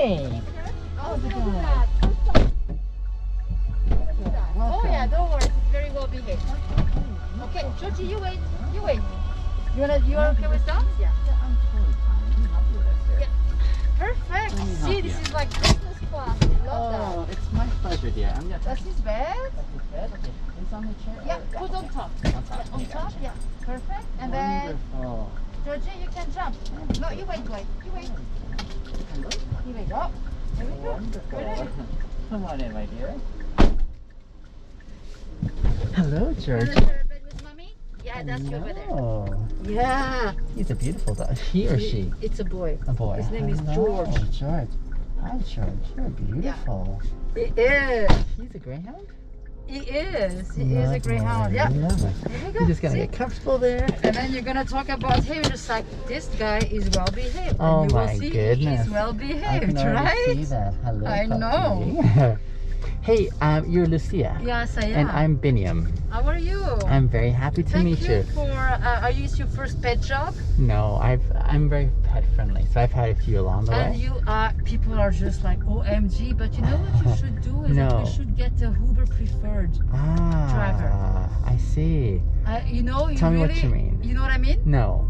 Hey. Oh, How's it don't do going? that. Oh yeah, don't worry. It's very well behaved. Okay, Georgie, you wait. You wait. You're okay with that? Yeah. Yeah, I'm totally fine. Let me help you with this. Yeah. Perfect. Let me See, help this you. is like business class. I love Oh, it's my pleasure, dear. I'm just. that. That's his bed. That's his bed. Okay. It's on the chair. Yeah, or- put on top. On top. Yeah, on You top. gotcha. Yeah, perfect. And then, Wonderful. Georgie, you can jump. No, you wait. You wait. Hello. Here we go. There we go. Wonderful. Ready? Come on in, my dear. Hello, Wanna George. share a bed with mommy? Yeah, that's you over there. Oh, Yeah. he's a beautiful dog. He or she? It's a boy. A boy. His name is Hello, George. George. Hi, George. You're beautiful. He is. He's a greyhound? He is. He is a greyhound. Yeah. Love it. There we go. You're just gonna See? get comfortable there. And then you're gonna talk about him just like this guy is well behaved. Oh and you my will see goodness. he's well I behaved, can already right? see that. Hello, I puppy. know. Hey, you're Lucia. Yes, I am. And I'm Biniam. How are you? I'm very happy to meet Thank you for. Are you your first pet job? No, I'm very pet friendly, so I've had a few along the And way. you are. People are just like OMG, but you know what you should do is that No. you should get a Uber preferred. driver. I see. You know, you Tell me really, what you mean. You know what I mean? No.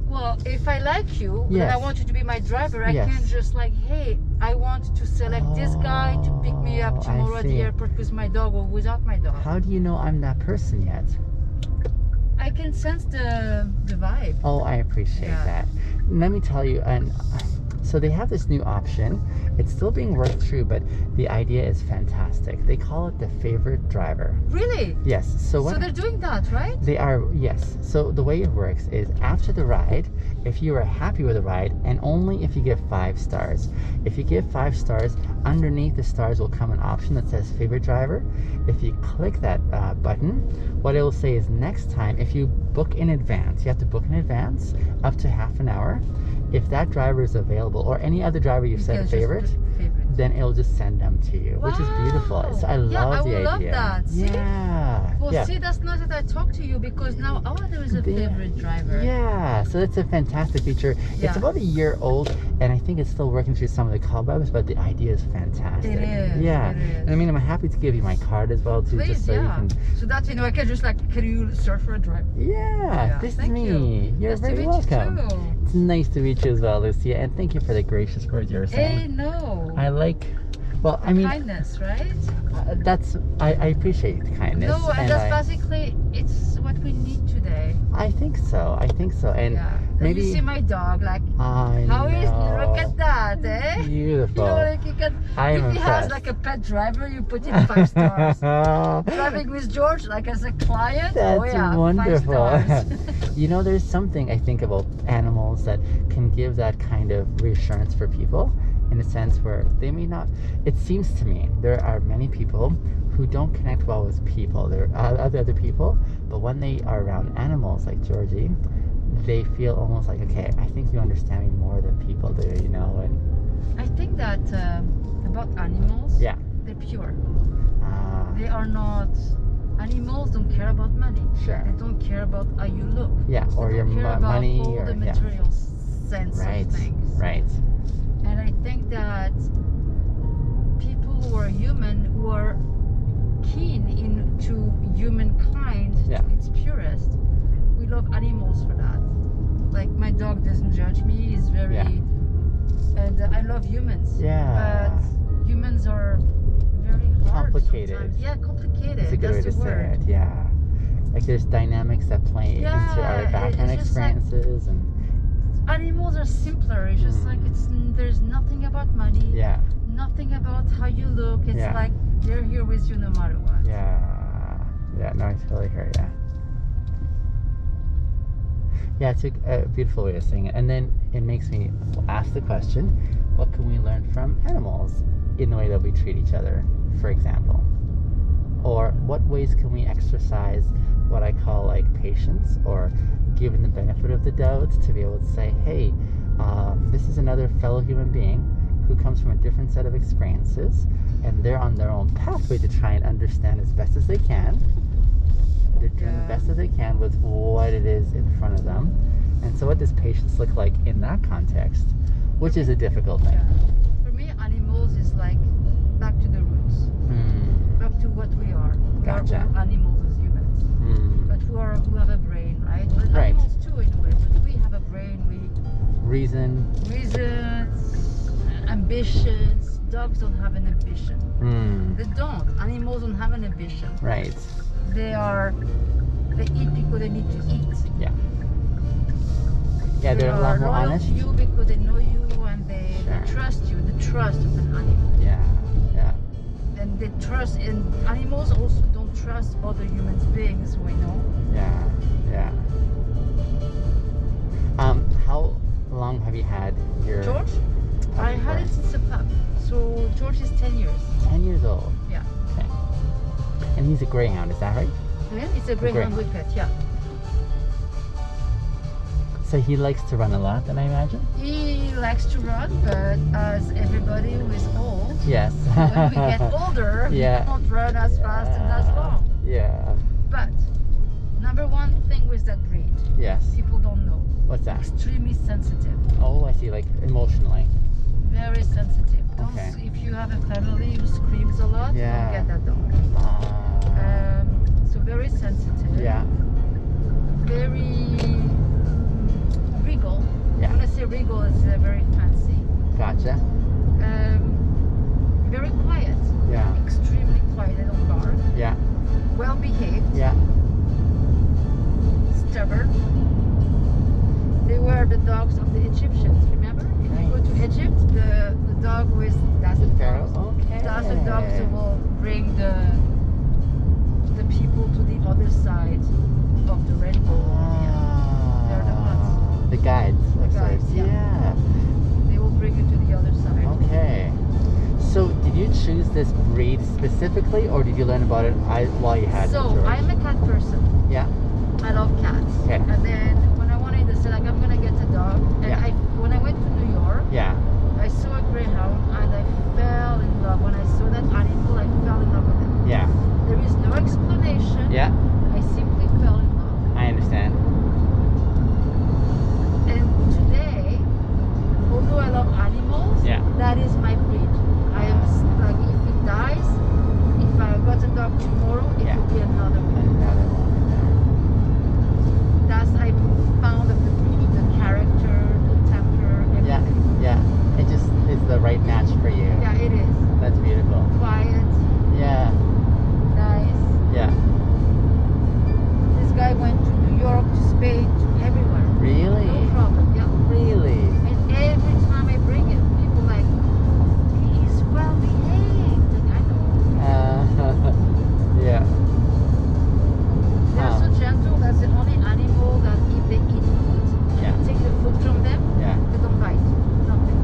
Well, if I like you and I Yes. want you to be my driver, I Yes. can't just like, hey, I want to select this guy to pick me Oh, up I tomorrow at the see. airport with my dog or without my dog. How do you know I'm that person yet? I can sense the vibe. Oh, I appreciate Yeah. that. Let me tell you, and so they have this new option. It's still being worked through, but the idea is fantastic. They call it the favorite driver. Really? Yes. So So what they're doing that, right? they are, yes. So the way it works is after the ride, if you are happy with the ride, and only if you give 5 stars. If you give 5 stars, underneath the stars will come an option that says favorite driver. If you click that button, what it will say is next time, if you book in advance, you have to book in advance up to half an hour. If that driver is available, or any other driver you've You set can a just favorite, put favorite. then it'll just send them to you, which is beautiful. Wow. So I Yeah, love I the would idea. love that. See? Yeah. Well, yeah. see, that's not that I talk to you because now, there is a Yeah. favorite driver. Yeah, so it's a fantastic feature. It's Yeah. about a year old, and I think it's still working through some of the cobwebs, but the idea is fantastic. It is, Yeah, it is. and I mean, I'm happy to give you my card as well, too, Please, just so yeah. you can. So that, I can just like, can you search for a driver? Yeah, this is Thank me. you. You're Nice to very meet welcome. You too. It's nice to meet you as well, Lucia, and thank you for the gracious words you were saying. Hey, no. I like. Well, I mean, Kindness, right? I appreciate kindness. No, and that's I, basically it's what we need today. I think so. And Yeah. Then maybe you see my dog, like I how is know. look at that, eh? Beautiful. You know, like you can. I'm if he has impressed. like a pet driver, you put in 5 stars. Driving with George, like as a client, That's oh yeah, wonderful. 5 stars. You know, there's something I think about animals that can give that kind of reassurance for people, in a sense where they may not. It seems to me there are many people who don't connect well with people. There are other people, but when they are around animals like Georgie, they feel almost like, okay, I think you understand me more than people do, you know. And I think that about animals, yeah, they're pure. ah, They are not. Animals don't care about money. sure, They don't care about how you look. yeah, or They your don't care about money, all or the yeah, material sense right, of things. right, And I think that people who are human, who are keen into humankind Yeah. to its purest, we love animals for that. Like my dog doesn't judge me. He's very, Yeah. and I love humans. yeah. But humans are very hard Complicated. sometimes. Yeah, complicated. It's a good way That's to the say word. it, yeah. Like there's dynamics that play into our Yeah, background it's just like- experiences, and Animals are simpler. It's just like there's nothing about money. yeah, Nothing about how you look. It's Yeah. like they're here with you no matter what. yeah, no, I totally hear ya. Yeah, it's a beautiful way of saying it. And then it makes me ask the question, what can we learn from animals in the way that we treat each other, for example? Or what ways can we exercise what I call like patience, or given the benefit of the doubt, to be able to say, hey, this is another fellow human being who comes from a different set of experiences, and they're on their own pathway to try and understand as best as they can. They're doing the best that they can with what it is in front of them. And so what does patience look like in that context, which is a difficult thing. Yeah. For me, animals is like back to the roots, back to what we are. We Gotcha. are all animals as humans, but who have a brain, right? But Right. animals too in a way, but we have a brain, Reasons. ambitions. Dogs don't have an ambition. Hmm. They don't. Animals don't have an ambition. Right. They eat because they need to eat. Yeah. Yeah, They they're a lot are more loyal honest. to you because they know you and they Sure. trust you. The trust of an animal. Yeah. Yeah. And they trust, and animals also don't trust other human beings, we know. Yeah. Yeah. How long have you had your George? I had it since a pup. So George is 10 years. 10 years old? Yeah. Okay. And he's a greyhound, is that right? Yeah, it's a greyhound whippet, yeah. So he likes to run a lot, then I imagine? He likes to run, but as everybody who is old, Yes. when we get older, Yeah. we can't run as fast and as long. Yeah. But number one thing with that breed, Yes. people don't know, What's that? extremely sensitive, Oh, I see, like emotionally. very sensitive. Okay. If you have a family who screams a lot, Yeah. don't get that dog. So very sensitive. Yeah. Very regal. Yeah. When I say regal, it's very fancy. Gotcha. Very quiet. Yeah. Extremely quiet. They don't bark. Yeah. Well behaved. Yeah. Stubborn. They were the dogs of the Egyptians. Remember? If you go to Egypt, the dog with dazzle Pharaoh? dogs. Okay. Dazzle dogs who will bring the people to the other side of the rainbow. They're the ones. The guides. of guides, sorts. yeah. They will bring you to the other side. Okay. So, did you choose this breed specifically, or did you learn about it while you had So George? I'm a cat person. Yeah. I love cats. Okay. And then when I wanted to say like I'm gonna get a dog, and Yeah. when I went to New York, Yeah. I saw a greyhound and I fell in love. When I saw that animal, I fell in love with it. Yeah. There is no explanation. Yeah. I simply fell in love. I understand. And today, although I love animals, Yeah. that is my breed. I am like, if it dies, if I got a dog tomorrow, it Yeah. will be another one. Another one. That's I found of the breed, the character, the temper, Yeah. everything. Yeah. It just is the right match for you. Yeah, it is. That's beautiful. Quiet, Yeah. nice. Yeah. This guy went to New York, to Spain, to everywhere. Really? No problem. Yeah. Really? And every time I bring him, people like, he is well behaved. And I know. Yeah. They're so gentle. That's the only animal that if they eat food, Yeah. you take the food from them, Yeah. they don't bite. Nothing.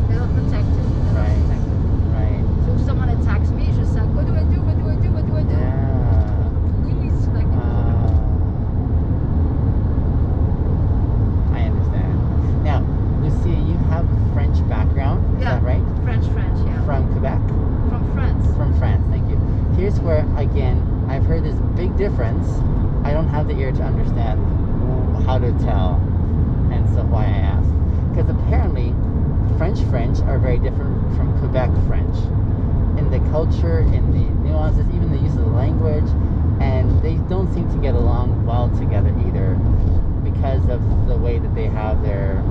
They don't protect it. They don't Right. protect it. Right. So if someone attacks me, it's just like, what do I do? What do I do? What do I do? Yeah. Please, like, I understand. Now, Lucia, you have French background, is Yeah. that right? French, yeah. From Quebec? From France. From France, thank you. Here's where, again, I've heard this big difference. I don't have the ear to understand how to tell, and so why I ask. Because apparently, French are very different from Quebec French. In the culture, in the nuances, even the use of the language, and they don't seem to get along well together either because of the way that they have their,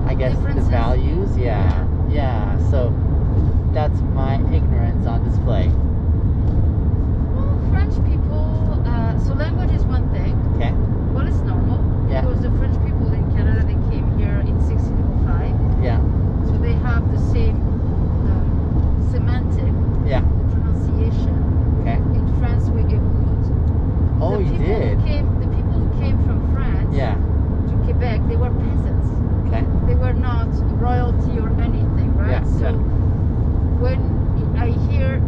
I guess, the Differences. values. Yeah. So that's my ignorance on display. Well, French people, so language is one thing. Okay. Well, it's normal. Yeah. Because the French people in Canada, they came here in 1605. Yeah. So they have the same semantic, Yeah. the pronunciation. Okay. In France, we evolved. Oh, The you people did. the people who came from France Yeah. to Quebec, they were peasants. Okay. They were not royalty or anything, right? Yeah, So yeah. when I hear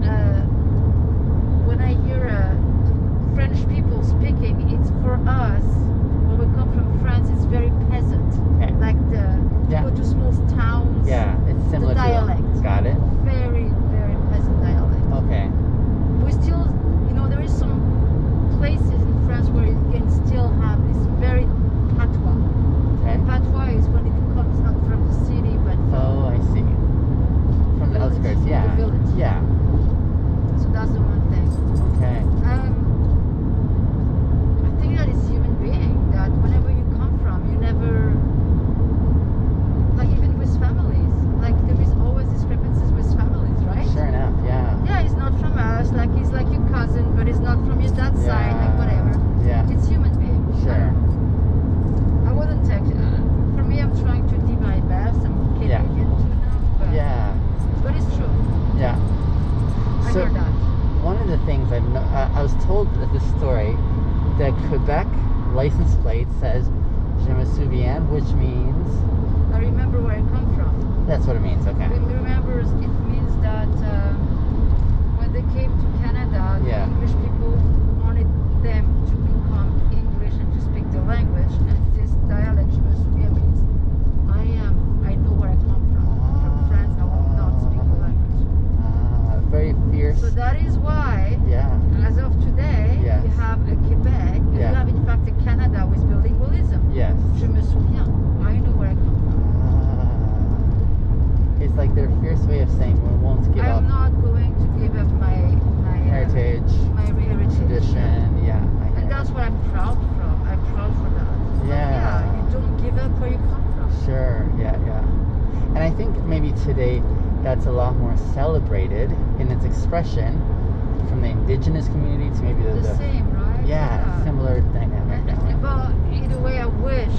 French people speaking, it's for us. When we come from France, it's very peasant. Okay. Like Yeah. go to small towns. Yeah. It's similar to dialect. Got it. Very, very peasant dialect. Okay. We still, there is some places in France where it can Quebec license plate says Je me souviens, which means I remember where I come from. that's what it means. Okay. It means that when they came to Canada, Yeah. the English people wanted them to become English and to speak the language. And this dialect, je me souviens, means I know where I come from. From France, I will not speak the language. Very fierce. So that is why, Yeah. as of today, Yes. we have a Quebec, and Yeah. we have in fact a Canada with bilingualism. Yes. Je me souviens, I know where I come from. It's like their fierce way of saying we won't give up I'm not going to give up my heritage, my heritage. tradition. Yeah. I hear And that's what I'm proud from. I'm proud for that. So, Yeah. you don't give up where you come from. Sure, yeah. And I think maybe today that's a lot more celebrated in its expression from the indigenous community to maybe The same, right? yeah, similar dynamic. But either way, I wish